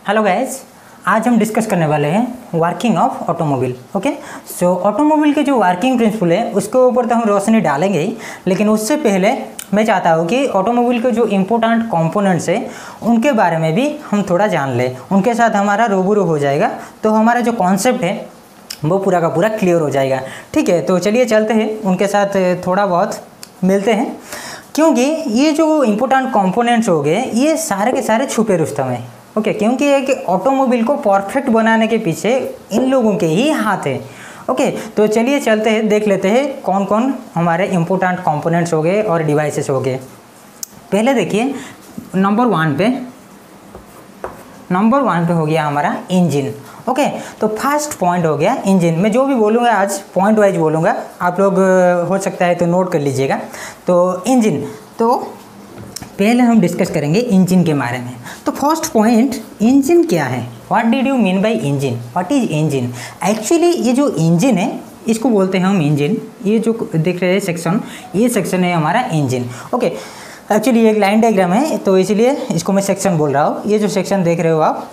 Hello guys, आज हम discuss करने वाले हैं working of automobile. Okay, so automobile के जो वर्किंग प्रिंसिपल है उसके ऊपर तो हम रोशनी डालेंगे ही, लेकिन उससे पहले मैं चाहता हूँ कि ऑटोमोबाइल के जो इम्पोर्टेंट कंपोनेंट्स है उनके बारे में भी हम थोड़ा जान लें, उनके साथ हमारा रूबरू हो जाएगा तो हमारा जो कॉन्सेप्ट है वो पूरा का पूरा क्लियर हो जाएगा। ठीक है, तो चलिए चलते हैं, उनके साथ थोड़ा बहुत मिलते हैं, क्योंकि ये जो इम्पोर्टेंट कंपोनेंट्स हो गए ये सारे के सारे छुपे रुस्तम हैं। ओके, क्योंकि एक ऑटोमोबाइल को परफेक्ट बनाने के पीछे इन लोगों के ही हाथ है। ओके, तो चलिए चलते हैं, देख लेते हैं कौन कौन हमारे इम्पोर्टेंट कंपोनेंट्स हो गए और डिवाइसेस हो गए। पहले देखिए नंबर वन पे हो गया हमारा इंजन। ओके, तो फर्स्ट पॉइंट हो गया इंजन। मैं जो भी बोलूँगा आज पॉइंट वाइज बोलूँगा, आप लोग हो सकता है तो नोट कर लीजिएगा। तो इंजन, तो पहले हम डिस्कस करेंगे इंजन के बारे में। तो फर्स्ट पॉइंट, इंजन क्या है? What did you mean by engine? What is engine? Actually ये जो इंजन है इसको बोलते हैं हम इंजन। ये जो देख रहे हैं सेक्शन, ये सेक्शन है हमारा इंजन। ओके, एक्चुअली एक लाइन डायग्राम है तो इसलिए इसको मैं सेक्शन बोल रहा हूँ। ये जो सेक्शन देख रहे हो आप,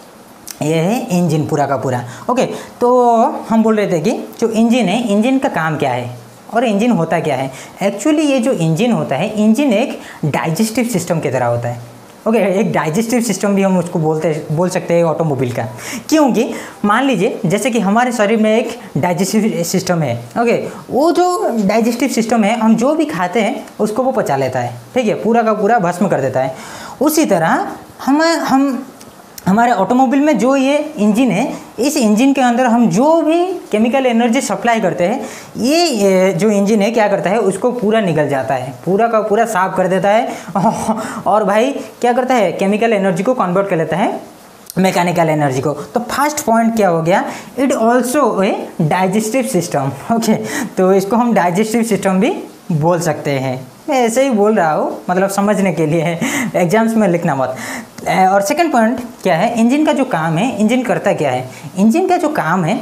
ये है इंजन पूरा का पूरा। ओके, तो हम बोल रहे थे कि जो इंजन है, इंजन का काम क्या है और इंजन होता क्या है। एक्चुअली ये जो इंजन होता है, इंजन एक डाइजेस्टिव सिस्टम की तरह होता है। ओके, एक डाइजेस्टिव सिस्टम भी हम उसको बोल सकते हैं ऑटोमोबाइल का, क्योंकि मान लीजिए जैसे कि हमारे शरीर में एक डाइजेस्टिव सिस्टम है। ओके, वो जो डाइजेस्टिव सिस्टम है, हम जो भी खाते हैं उसको वो पचा लेता है। ठीक है, पूरा का पूरा भस्म कर देता है। उसी तरह हम हमारे ऑटोमोबाइल में जो ये इंजन है, इस इंजन के अंदर हम जो भी केमिकल एनर्जी सप्लाई करते हैं, ये जो इंजन है क्या करता है, उसको पूरा निकल जाता है, पूरा का पूरा साफ कर देता है और भाई क्या करता है, केमिकल एनर्जी को कन्वर्ट कर लेता है मैकेनिकल एनर्जी को। तो फर्स्ट पॉइंट क्या हो गया, it also a digestive system. Okay, तो इसको हम डाइजेस्टिव सिस्टम भी बोल सकते हैं। मैं ऐसे ही बोल रहा हूँ, मतलब समझने के लिए है, एग्जाम्स में लिखना मत। और सेकंड पॉइंट क्या है, इंजन का जो काम है, इंजन करता क्या है? इंजन का जो काम है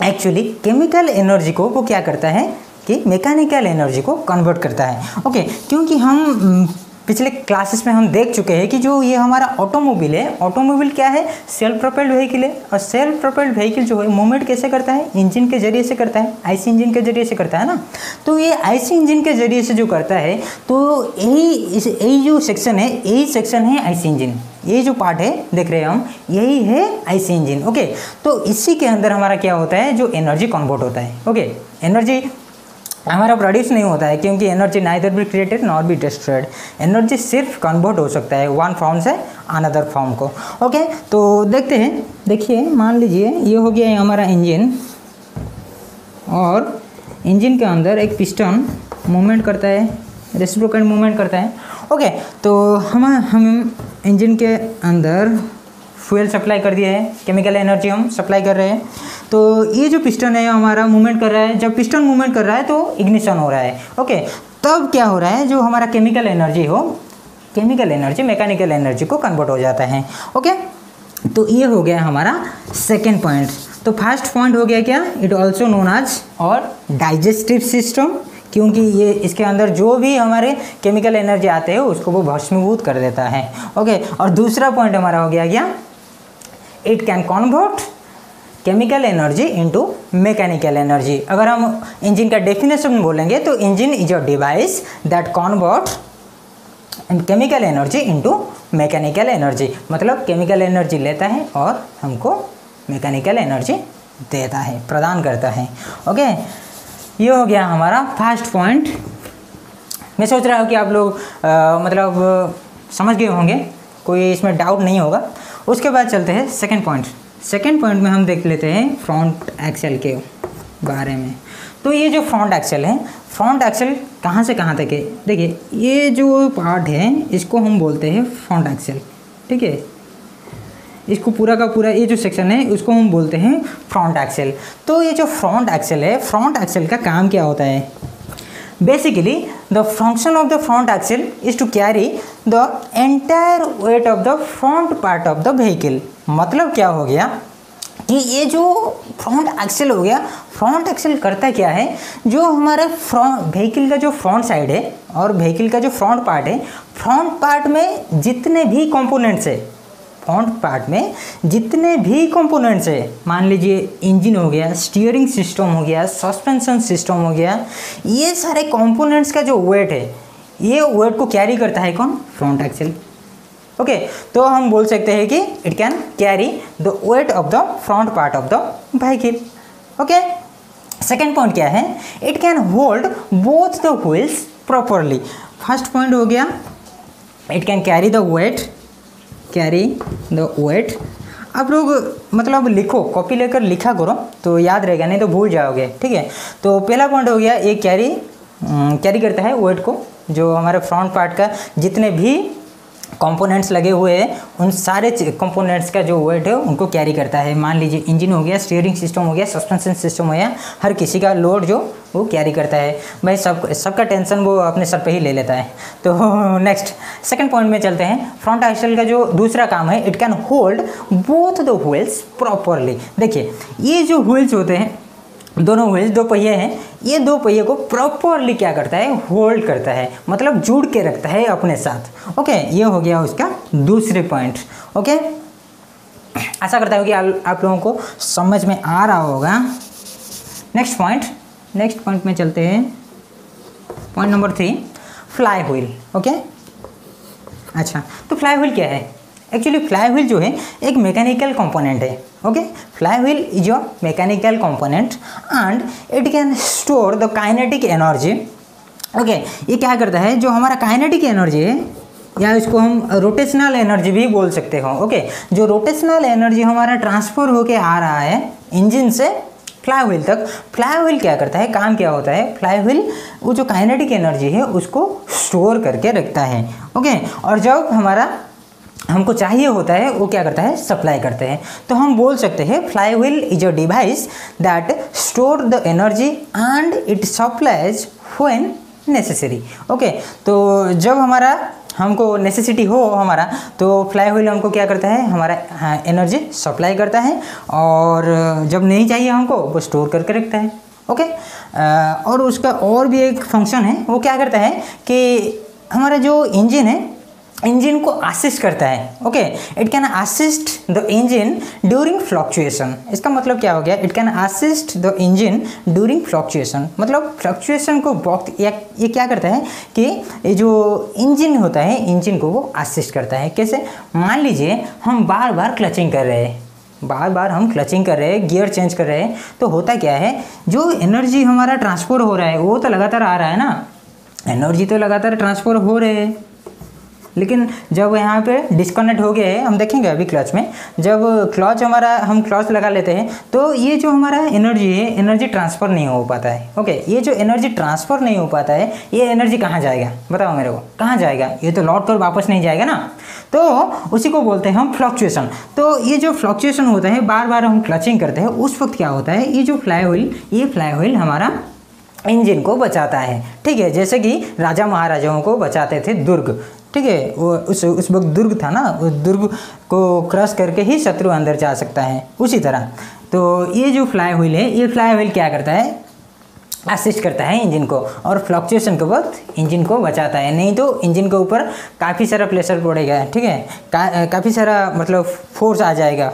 एक्चुअली केमिकल एनर्जी को वो क्या करता है कि मैकेनिकल एनर्जी को कन्वर्ट करता है। ओके, क्योंकि हम पिछले क्लासेस में हम देख चुके हैं कि जो ये हमारा ऑटोमोबाइल है, ऑटोमोबाइल क्या है, सेल्फ प्रोपेल्ड व्हीकल है। और सेल्फ प्रोपेल्ड व्हीकल जो है मूवमेंट कैसे करता है, इंजन के जरिए से करता है, आईसी इंजन के जरिए से करता है ना। तो ये आईसी इंजन के जरिए से जो करता है, तो यही जो सेक्शन है, यही सेक्शन है आईसी इंजन। ये जो पार्ट है देख रहे हैं हम, यही है आईसी इंजन। ओके, तो इसी के अंदर हमारा क्या होता है, जो एनर्जी कन्वर्ट होता है। ओके, एनर्जी हमारा प्रोड्यूस नहीं होता है, क्योंकि energy neither be created not be destroyed. Energy सिर्फ कन्वर्ट हो सकता है वन फॉर्म से अनदर फॉर्म को। ओके, तो देखते हैं। देखिए, मान लीजिए ये हो गया है हमारा इंजन, और इंजन के अंदर एक पिस्टन मूवमेंट करता है, रेसिप्रोकल मूवमेंट करता है। ओके, तो हम इंजन के अंदर फ्यूल सप्लाई कर दिया है, केमिकल एनर्जी हम सप्लाई कर रहे हैं। तो ये जो पिस्टन है हमारा मूवमेंट कर रहा है। जब पिस्टन मूवमेंट कर रहा है तो इग्निशन हो रहा है। ओके, तब क्या हो रहा है, जो हमारा केमिकल एनर्जी हो, केमिकल एनर्जी मैकेनिकल एनर्जी को कन्वर्ट हो जाता है। ओके, तो ये हो गया हमारा सेकेंड पॉइंट। तो फर्स्ट पॉइंट हो गया क्या, इट ऑल्सो नोन एज और डाइजेस्टिव सिस्टम, क्योंकि ये इसके अंदर जो भी हमारे केमिकल एनर्जी आते हैं उसको वो भस्मीभूत कर देता है। ओके, और दूसरा पॉइंट हमारा हो गया क्या, it can convert chemical energy into mechanical energy. अगर हम इंजन का डेफिनेशन बोलेंगे तो engine is a device that convert chemical energy into mechanical energy. मतलब केमिकल एनर्जी लेता है और हमको मैकेनिकल एनर्जी देता है, प्रदान करता है। ओके, ये हो गया हमारा फर्स्ट पॉइंट। मैं सोच रहा हूँ कि आप लोग मतलब समझ गए होंगे, कोई इसमें डाउट नहीं होगा। उसके बाद चलते हैं सेकंड पॉइंट। सेकंड पॉइंट में हम देख लेते हैं फ्रंट एक्सेल के बारे में। तो ये जो फ्रंट एक्सेल है, फ्रंट एक्सेल कहाँ से कहाँ तक है? देखिए, ये जो पार्ट है इसको हम बोलते हैं फ्रंट एक्सेल। ठीक है, इसको पूरा का पूरा ये जो सेक्शन है उसको हम बोलते हैं फ्रंट एक्सेल। तो ये जो फ्रंट एक्सेल है, फ्रंट एक्सेल का काम क्या होता है? Basically, the function of the front axle is to carry the entire weight of the front part of the vehicle। मतलब क्या हो गया कि ये जो फ्रंट एक्सेल हो गया, फ्रंट एक्सेल करता क्या है, जो हमारे फ्रंट व्हीकल का जो फ्रंट साइड है और व्हीकल का जो फ्रंट पार्ट है, फ्रंट पार्ट में जितने भी कंपोनेंट्स है, फ्रंट पार्ट में जितने भी कंपोनेंट्स है, मान लीजिए इंजन हो गया, स्टीयरिंग सिस्टम हो गया, सस्पेंशन सिस्टम हो गया, ये सारे कंपोनेंट्स का जो वेट है, ये वेट को कैरी करता है कौन? Front axle. ओके, तो हम बोल सकते हैं कि it can carry the weight of the front part of the vehicle. Okay, second point क्या है? It can hold both the wheels properly. First point हो गया it can carry the weight, carry the weight. आप लोग मतलब लिखो, copy लेकर लिखा करो तो याद रहेगा, नहीं तो भूल जाओगे, ठीक है। तो पहला पॉइंट हो गया, ये कैरी करता है वेट को, जो हमारे फ्रंट पार्ट का जितने भी कंपोनेंट्स लगे हुए हैं उन सारे कंपोनेंट्स का जो वेट है उनको कैरी करता है। मान लीजिए इंजन हो गया, स्टीयरिंग सिस्टम हो गया, सस्पेंशन सिस्टम हो गया, हर किसी का लोड जो वो कैरी करता है। भाई सबका टेंशन वो अपने सर पे ही ले लेता है। तो नेक्स्ट सेकंड पॉइंट में चलते हैं। फ्रंट एक्सेल का जो दूसरा काम है, it can hold both the wheels properly. देखिए ये जो व्हील्स होते हैं, दोनों व्हील्स, दो पहिए हैं, ये दो पहिए को प्रॉपरली क्या करता है? होल्ड करता है, मतलब जुड़ के रखता है अपने साथ। ओके, ये हो गया उसका दूसरे पॉइंट। ओके, आशा करता हूँ कि आप लोगों को समझ में आ रहा होगा। नेक्स्ट पॉइंट में चलते हैं। Point number 3, fly wheel. Okay, अच्छा, तो फ्लाई व्हील क्या है? एक्चुअली फ्लाई व्हील जो है एक मैकेनिकल कंपोनेंट है। Okay, fly wheel is a mechanical component and it can store the kinetic energy. Okay, ये क्या करता है? जो हमारा काइनेटिक एनर्जी है, या इसको हम रोटेशनल एनर्जी भी बोल सकते हो। ओके, जो रोटेशनल एनर्जी हमारा ट्रांसफर होके आ रहा है इंजन से फ्लाई व्हील तक, फ्लाई व्हील क्या करता है? काम क्या होता है? फ्लाई व्हील वो जो काइनेटिक एनर्जी है उसको स्टोर करके रखता है। ओके, और जब हमको चाहिए होता है वो क्या करता है? सप्लाई करते हैं। तो हम बोल सकते हैं fly wheel is a device that store the energy and it supplies when necessary. Okay, तो जब हमको नेसेसिटी हो हमारा, तो फ्लाई व्हील हमको क्या करता है? हमारा एनर्जी सप्लाई करता है, और जब नहीं चाहिए हमको वो स्टोर करके रखता है। ओके, और उसका और भी एक फंक्शन है, वो क्या करता है कि हमारा जो इंजन है, इंजन को असिस्ट करता है। Okay, it can assist the engine during fluctuation. इसका मतलब क्या हो गया? It can assist the engine during fluctuation, मतलब फ्लक्चुएशन को ये क्या करता है कि ये जो इंजन होता है, इंजन को वो असिस्ट करता है। कैसे? मान लीजिए हम बार बार क्लचिंग कर रहे हैं, गियर चेंज कर रहे हैं, तो होता क्या है? जो एनर्जी हमारा ट्रांसफर हो रहा है वो तो लगातार आ रहा है ना, एनर्जी तो लगातार ट्रांसफर हो रहे हैं, लेकिन जब यहाँ पे डिस्कनेक्ट हो गए हैं, हम देखेंगे अभी क्लच में, जब हम क्लच लगा लेते हैं तो ये जो हमारा एनर्जी है, एनर्जी ट्रांसफ़र नहीं हो पाता है। ओके, ये जो एनर्जी ट्रांसफ़र नहीं हो पाता है, ये एनर्जी कहाँ जाएगा? बताओ मेरे को, कहाँ जाएगा? ये तो लौट कर वापस नहीं जाएगा ना, तो उसी को बोलते हैं हम फ्लक्चुएशन। तो ये जो फ्लक्चुएशन होता है, बार बार हम क्लचिंग करते हैं, उस वक्त क्या होता है? ये जो फ्लाई व्हील हमारा इंजन को बचाता है। ठीक है, जैसे कि राजा महाराजाओं को बचाते थे दुर्ग, ठीक है, वो उस वक्त दुर्ग था ना, उस दुर्ग को क्रॉस करके ही शत्रु अंदर जा सकता है, उसी तरह। तो ये जो फ्लाई व्हील है, ये फ्लाई व्हील क्या करता है? असिस्ट करता है इंजन को, और फ्लक्चुएशन के वक्त इंजन को बचाता है। नहीं तो इंजन के ऊपर काफ़ी सारा प्रेशर पड़ेगा, ठीक है, काफ़ी सारा मतलब फोर्स आ जाएगा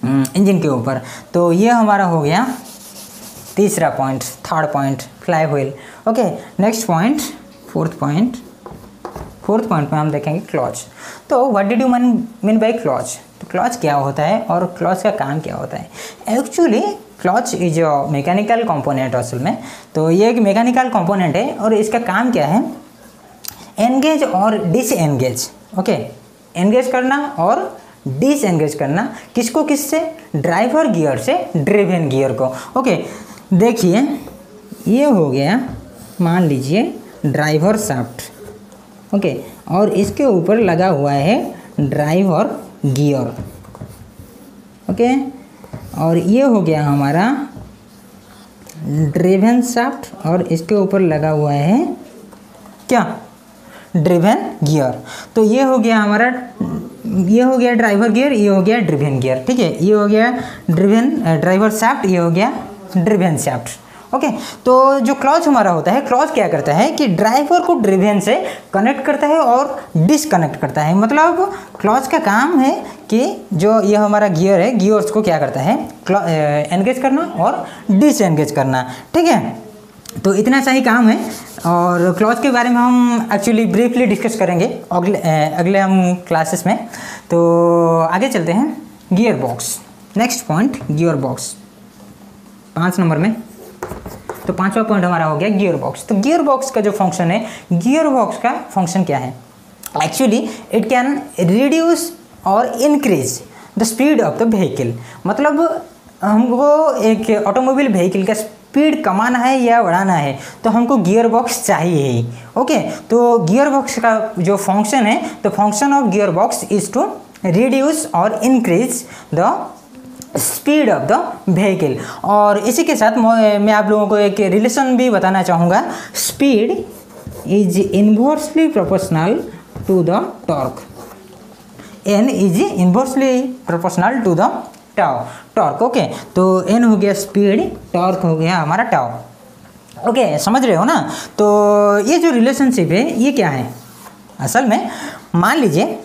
इंजन के ऊपर। तो ये हमारा हो गया तीसरा point, third point, fly wheel. Okay, next point, fourth point में हम देखेंगे क्लच। तो what did you mean by clutch? तो क्लच क्या होता है और क्लच का काम क्या होता है? Actually clutch is a mechanical component असल में। तो ये एक मैकेनिकल कंपोनेंट है, और इसका काम क्या है? एंगेज और डिसएंगेज। ओके, एंगेज करना और डिसएंगेज करना, किसको? किससे? ड्राइवर गियर से ड्रिवन गियर को। ओके, देखिए ये हो गया, मान लीजिए ड्राइवर शाफ्ट। ओके, और इसके ऊपर लगा हुआ है ड्राइवर गियर। ओके, और ये हो गया हमारा ड्रिवन शाफ्ट, और इसके ऊपर लगा हुआ है क्या? Driven gear. तो ये हो गया हमारा, ये हो गया ड्राइवर गियर, ये हो गया ड्रिवन गियर। ठीक है, ये हो गया ड्राइवर शाफ्ट, ये हो गया ड्रिवन शाफ्ट। ओके, तो जो क्लच हमारा होता है, क्लच क्या करता है कि ड्राइवर को ड्रिवेन से कनेक्ट करता है और डिसकनेक्ट करता है। मतलब क्लच का काम है कि जो ये हमारा गियर है, गियर्स को क्या करता है, एंगेज करना और डिसएंगेज करना। ठीक है, तो इतना सा ही काम है। और क्लच के बारे में हम एक्चुअली ब्रीफली डिस्कस करेंगे अगले हम क्लासेस में। तो आगे चलते हैं, gear box. Next point, gear box 5 number में। तो 5वां पॉइंट हमारा हो गया गियर बॉक्स। तो गियर बॉक्स का जो फंक्शन है, गियर बॉक्स का फंक्शन क्या है? एक्चुअली इट कैन रिड्यूस और increase the speed of the vehicle. मतलब हमको एक ऑटोमोबाइल व्हीकल का स्पीड कमाना है या बढ़ाना है तो हमको गियर बॉक्स चाहिए ही। ओके, तो गियर बॉक्स का जो फंक्शन है, तो function of gear box is to reduce और increase the speed of the vehicle. और इसी के साथ मैं आप लोगों को एक रिलेशन भी बताना चाहूँगा। Speed is inversely proportional to the torque. N is inversely proportional to the torque. Okay, तो एन हो गया स्पीड, टॉर्क हो गया हमारा टाउ। ओके, समझ रहे हो ना? तो ये जो रिलेशनशिप है ये क्या है असल में? मान लीजिए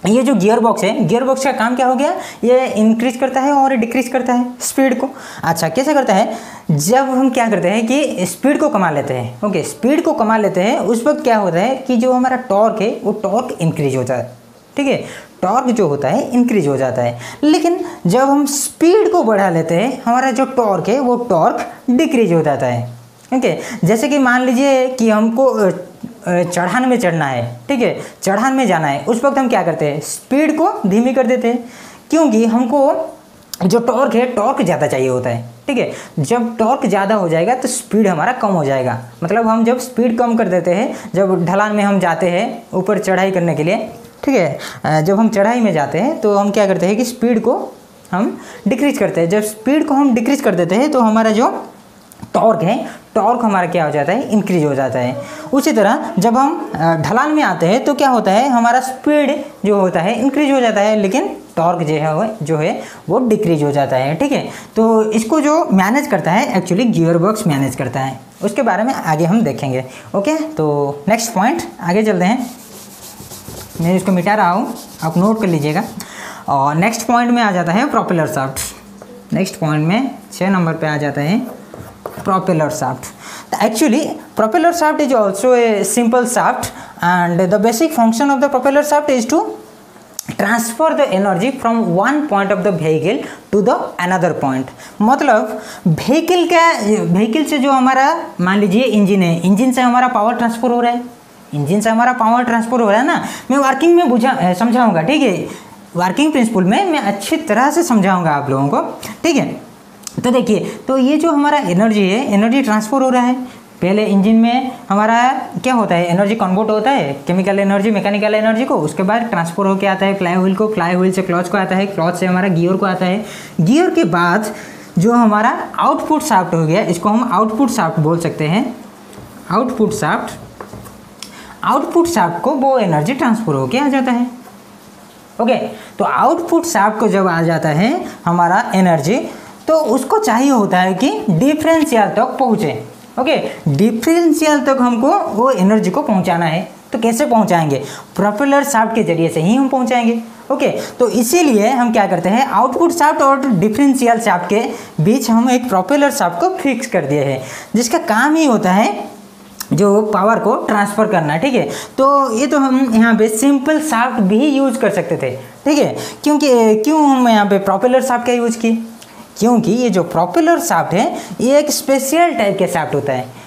ये जो गियर बॉक्स है, गियर बॉक्स का काम क्या हो गया? ये इंक्रीज करता है और डिक्रीज करता है स्पीड को। अच्छा, कैसे करता है? जब हम क्या करते हैं कि स्पीड को कमा लेते हैं। ओके, स्पीड को कमा लेते हैं, उस वक्त क्या होता है कि जो हमारा टॉर्क है वो टॉर्क इंक्रीज होता है। ठीक है, टॉर्क जो होता है इंक्रीज हो जाता है। लेकिन जब हम स्पीड को बढ़ा लेते हैं, हमारा जो टॉर्क है वो टॉर्क डिक्रीज हो जाता है। ओके, जैसे कि मान लीजिए कि हमको चढ़ान में चढ़ना है, ठीक है, चढ़ान में जाना है, उस वक्त हम क्या करते हैं? स्पीड को धीमी कर देते हैं, क्योंकि हमको जो टॉर्क है, टॉर्क ज़्यादा चाहिए होता है। ठीक है, जब टॉर्क ज़्यादा हो जाएगा तो स्पीड हमारा कम हो जाएगा। मतलब हम जब स्पीड कम कर देते हैं, जब ढलान में हम जाते हैं ऊपर चढ़ाई करने के लिए, ठीक है, जब हम चढ़ाई में जाते हैं तो हम क्या करते हैं कि स्पीड को हम डिक्रीज करते हैं। जब स्पीड को हम डिक्रीज कर देते हैं तो हमारा जो टॉर्क है, टॉर्क हमारा क्या हो जाता है? इंक्रीज हो जाता है। उसी तरह जब हम ढलान में आते हैं तो क्या होता है? हमारा स्पीड जो होता है इंक्रीज हो जाता है, लेकिन टॉर्क जो है वो डिक्रीज हो जाता है। ठीक है, तो इसको जो मैनेज करता है एक्चुअली गियर बॉक्स मैनेज करता है। उसके बारे में आगे हम देखेंगे। ओके, तो नेक्स्ट पॉइंट आगे चलते हैं। मैं इसको मिटा रहा हूँ, आप नोट कर लीजिएगा। और नेक्स्ट पॉइंट में आ जाता है प्रोपेलर शाफ्ट। नेक्स्ट पॉइंट में 6 नंबर पे आ जाता है propeller shaft. Actually propeller shaft is also a simple shaft and the basic function of the propeller shaft is to transfer the energy from one point of the vehicle to the another point. मतलब vehicle से जो हमारा मान लीजिए engine है, engine से हमारा power transfer हो रहा है, इंजन से हमारा पावर ट्रांसफर हो रहा है ना। मैं वर्किंग में समझाऊंगा, ठीक है, वर्किंग प्रिंसिपल में मैं अच्छी तरह से समझाऊंगा आप लोगों को। ठीक है, तो देखिए, तो ये जो हमारा एनर्जी है, एनर्जी ट्रांसफर हो रहा है। पहले इंजन में हमारा क्या होता है? एनर्जी कन्वर्ट होता है, केमिकल एनर्जी मैकेनिकल एनर्जी को, उसके बाद ट्रांसफर होकर आता है फ्लाई व्हील को, फ्लाई व्हील से क्लच को आता है, क्लच से हमारा गियर को आता है, गियर के बाद जो हमारा आउटपुट शाफ्ट हो गया, इसको हम आउटपुट शाफ्ट बोल सकते हैं। आउटपुट शाफ्ट को वो एनर्जी ट्रांसफर होके आ जाता है। ओके, तो आउटपुट शाफ्ट को जब आ जाता है हमारा एनर्जी, तो उसको चाहिए होता है कि डिफरेंशियल तक पहुँचे। ओके, डिफरेंशियल तक हमको वो एनर्जी को पहुंचाना है। तो कैसे पहुंचाएंगे? प्रोपेलर शाफ्ट के जरिए से ही हम पहुंचाएंगे। ओके, तो इसीलिए हम क्या करते हैं, आउटपुट शाफ्ट और डिफरेंशियल शाफ्ट के बीच हम एक प्रोपेलर शाफ्ट को फिक्स कर दिए हैं, जिसका काम ही होता है जो पावर को ट्रांसफ़र करना। ठीक है, तो ये तो हम यहाँ पे सिंपल शाफ्ट भी यूज कर सकते थे। ठीक है, क्यों हम यहाँ पे प्रोपेलर शाफ्ट का यूज किए? क्योंकि ये जो प्रोपेलर शाफ्ट है ये एक स्पेशल टाइप के शाफ्ट होता है।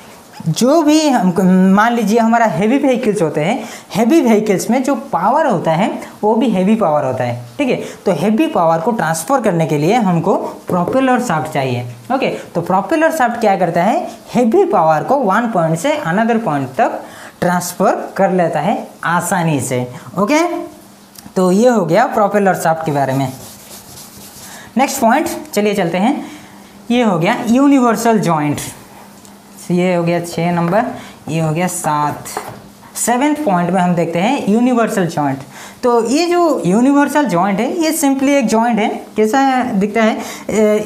जो भी हम मान लीजिए हमारा हेवी व्हीकल्स होते हैं, हेवी व्हीकल्स में जो पावर होता है वो भी हेवी पावर होता है। ठीक है, तो हेवी पावर को ट्रांसफ़र करने के लिए हमको प्रोपेलर शाफ्ट चाहिए। ओके, तो प्रोपेलर शाफ्ट क्या करता है? हेवी पावर को वन पॉइंट से अनदर पॉइंट तक ट्रांसफ़र कर लेता है आसानी से। ओके, तो ये हो गया प्रोपेलर शाफ्ट के बारे में। नेक्स्ट पॉइंट चलिए चलते हैं, ये हो गया यूनिवर्सल जॉइंट। ये हो गया 6 नंबर, ये हो गया 7। 7th पॉइंट में हम देखते हैं यूनिवर्सल जॉइंट। तो ये जो यूनिवर्सल जॉइंट है ये सिंपली एक जॉइंट है। कैसा दिखता है,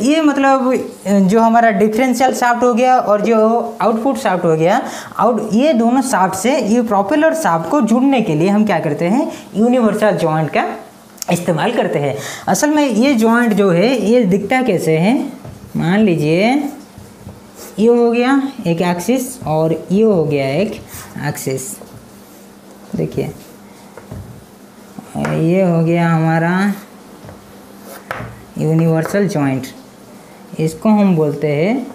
ये मतलब जो हमारा डिफरेंशियल शाफ्ट हो गया और जो आउटपुट शाफ्ट हो गया, ये दोनों शाफ्ट से ये प्रोपेलर शाफ्ट को जुड़ने के लिए हम क्या करते हैं, यूनिवर्सल जॉइंट का इस्तेमाल करते हैं। असल में ये जॉइंट जो है ये दिखता कैसे है, मान लीजिए ये हो गया एक एक्सिस और ये हो गया एक एक्सिस। देखिए ये हो गया हमारा यूनिवर्सल जॉइंट, इसको हम बोलते हैं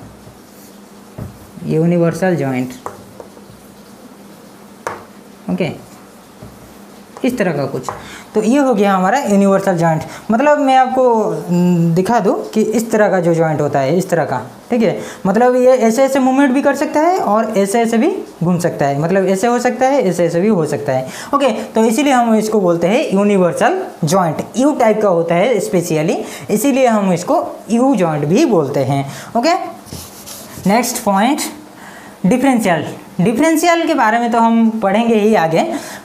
यूनिवर्सल जॉइंट। ओके, इस तरह का कुछ। तो ये हो गया हमारा यूनिवर्सल जॉइंट। मतलब मैं आपको दिखा दूँ कि इस तरह का जो जॉइंट होता है, इस तरह का, ठीक है। मतलब ये ऐसे ऐसे मूवमेंट भी कर सकता है और ऐसे ऐसे भी घूम सकता है, मतलब ऐसे हो सकता है, ऐसे ऐसे भी हो सकता है। ओके, तो इसीलिए हम इसको बोलते हैं यूनिवर्सल जॉइंट। यू टाइप का होता है स्पेशली, इसीलिए हम इसको यू जॉइंट भी बोलते हैं। Okay, next point differential. Differential के बारे में तो हम पढ़ेंगे ही आगे।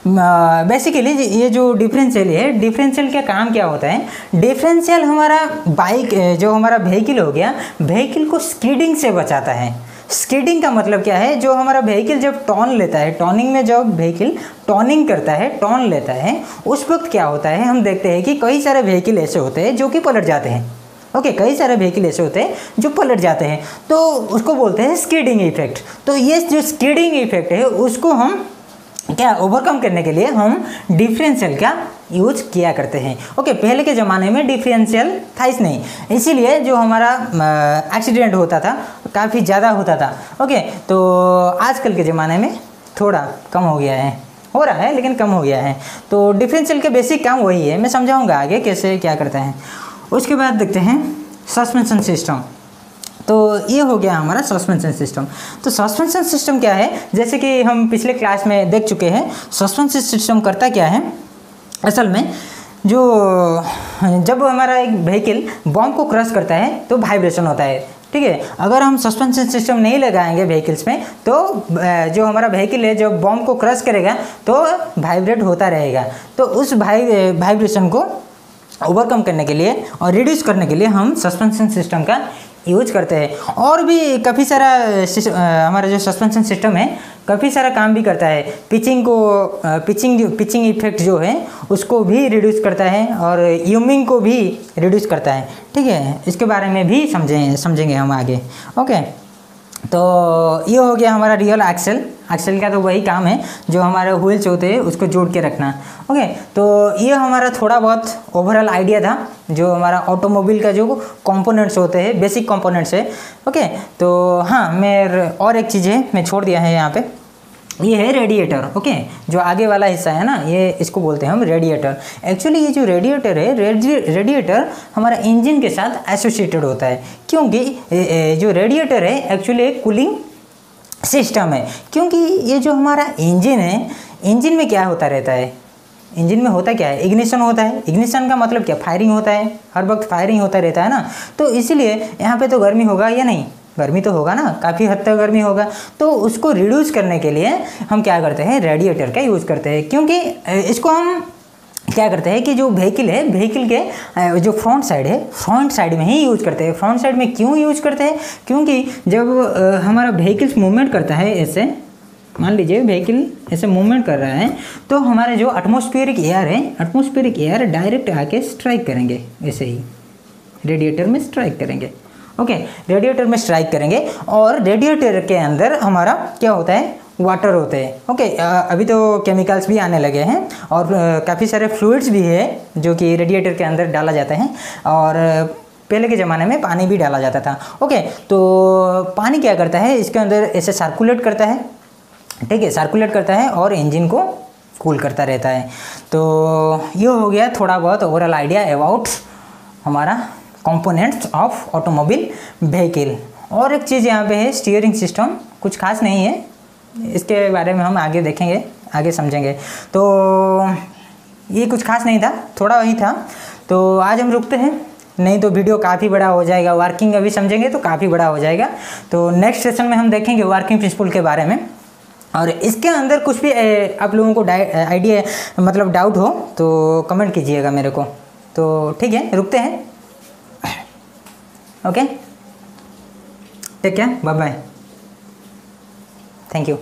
बेसिकली ये जो डिफरेंशियल है, डिफरेंशियल का काम क्या होता है, डिफरेंशियल हमारा बाइक जो हमारा व्हीकल हो गया, व्हीकल को स्किडिंग से बचाता है। स्किडिंग का मतलब क्या है, जो हमारा व्हीकल जब टर्न लेता है, टर्निंग में जब व्हीकल टर्निंग करता है, टर्न लेता है, उस वक्त क्या होता है, हम देखते हैं कि कई सारे व्हीकल ऐसे होते हैं जो कि पलट जाते हैं। ओके, कई सारे व्हीकल ऐसे होते हैं जो पलट जाते हैं, तो उसको बोलते हैं स्किडिंग इफेक्ट। तो ये जो स्किडिंग इफेक्ट है उसको हम क्या ओवरकम करने के लिए हम डिफरेंशियल का यूज किया करते हैं। ओके, पहले के ज़माने में डिफरेंशियल था ही नहीं, इसीलिए जो हमारा एक्सीडेंट होता था काफ़ी ज़्यादा होता था। ओके, तो आजकल के ज़माने में थोड़ा कम हो गया है, हो रहा है लेकिन कम हो गया है। तो डिफरेंशियल के बेसिक काम वही है, मैं समझाऊंगा आगे कैसे क्या करते हैं। उसके बाद देखते हैं सस्पेंशन सिस्टम। तो ये हो गया हमारा सस्पेंशन सिस्टम। तो सस्पेंशन सिस्टम क्या है, जैसे कि हम पिछले क्लास में देख चुके हैं, सस्पेंशन सिस्टम करता क्या है, असल में जो जब हमारा एक व्हीकल बॉम्ब को क्रश करता है तो वाइब्रेशन होता है, ठीक है। अगर हम सस्पेंशन सिस्टम नहीं लगाएंगे व्हीकल्स में तो जो हमारा व्हीकल है जब बॉम्ब को क्रश करेगा तो वाइब्रेट होता रहेगा। तो उस वाइब्रेशन को ओवरकम करने के लिए और रिड्यूस करने के लिए हम सस्पेंशन सिस्टम का यूज करते हैं। और भी काफ़ी सारा हमारा जो सस्पेंशन सिस्टम है काफ़ी सारा काम भी करता है। पिचिंग इफेक्ट जो है उसको भी रिड्यूस करता है और यूमिंग को भी रिड्यूस करता है, ठीक है। इसके बारे में भी समझेंगे हम आगे। ओके, तो ये हो गया हमारा रियल एक्सेल। एक्सेल का तो वही काम है जो हमारे व्हील्स होते हैं उसको जोड़ के रखना। ओके, तो ये हमारा थोड़ा बहुत ओवरऑल आइडिया था जो हमारा ऑटोमोबाइल का जो कंपोनेंट्स होते हैं, बेसिक कंपोनेंट्स है। ओके, तो हाँ, मैं और एक चीज़ है मैं छोड़ दिया है यहाँ पे, ये है रेडिएटर। ओके, जो आगे वाला हिस्सा है ना, ये इसको बोलते हैं हम रेडिएटर। एक्चुअली ये जो रेडिएटर है, रेडिएटर हमारा इंजन के साथ एसोसिएटेड होता है, क्योंकि जो रेडिएटर है एक्चुअली एक कूलिंग सिस्टम है। क्योंकि ये जो हमारा इंजन है, इंजन में क्या होता रहता है, इंजन में होता क्या है, इग्निशन होता है। इग्निशन का मतलब क्या, फायरिंग होता है, हर वक्त फायरिंग होता रहता है ना। तो इसीलिए यहाँ पे तो गर्मी होगा या नहीं, गर्मी तो होगा ना, काफ़ी हद तक गर्मी होगा। तो उसको रिड्यूस करने के लिए हम क्या करते हैं, रेडिएटर का यूज़ करते हैं। क्योंकि इसको हम क्या करते हैं कि जो व्हीकल है, व्हीकल के जो फ्रंट साइड है, फ्रंट साइड में ही यूज़ करते हैं। फ्रंट साइड में क्यों यूज़ करते हैं, क्योंकि जब हमारा व्हीकल्स मूवमेंट करता है, ऐसे मान लीजिए व्हीकल ऐसे मूवमेंट कर रहा है, तो हमारे जो एटमॉस्फेरिक एयर है, एटमॉस्फेरिक एयर डायरेक्ट आके स्ट्राइक करेंगे, ऐसे ही रेडिएटर में स्ट्राइक करेंगे। ओके, रेडिएटर में स्ट्राइक करेंगे और रेडिएटर के अंदर हमारा क्या होता है, वाटर होते हैं। ओके, अभी तो केमिकल्स भी आने लगे हैं और काफ़ी सारे फ्लूइड्स भी है जो कि रेडिएटर के अंदर डाला जाता है, और पहले के ज़माने में पानी भी डाला जाता था। ओके, तो पानी क्या करता है, इसके अंदर ऐसे सर्कुलेट करता है, ठीक है, सर्कुलेट करता है और इंजन को कूल करता रहता है। तो ये हो गया थोड़ा बहुत ओवरऑल आइडिया अबाउट हमारा कंपोनेंट्स ऑफ ऑटोमोबाइल व्हीकल। और एक चीज़ यहाँ पे है स्टीयरिंग सिस्टम, कुछ खास नहीं है, इसके बारे में हम आगे देखेंगे, आगे समझेंगे। तो ये कुछ खास नहीं था, थोड़ा वही था। तो आज हम रुकते हैं, नहीं तो वीडियो काफ़ी बड़ा हो जाएगा। वर्किंग अभी समझेंगे तो काफ़ी बड़ा हो जाएगा। तो नेक्स्ट सेशन में हम देखेंगे वर्किंग प्रिंसिपल के बारे में। और इसके अंदर कुछ भी आप लोगों को आइडिया मतलब डाउट हो तो कमेंट कीजिएगा मेरे को। तो ठीक है, रुकते हैं। Okay, take care, bye bye, thank you.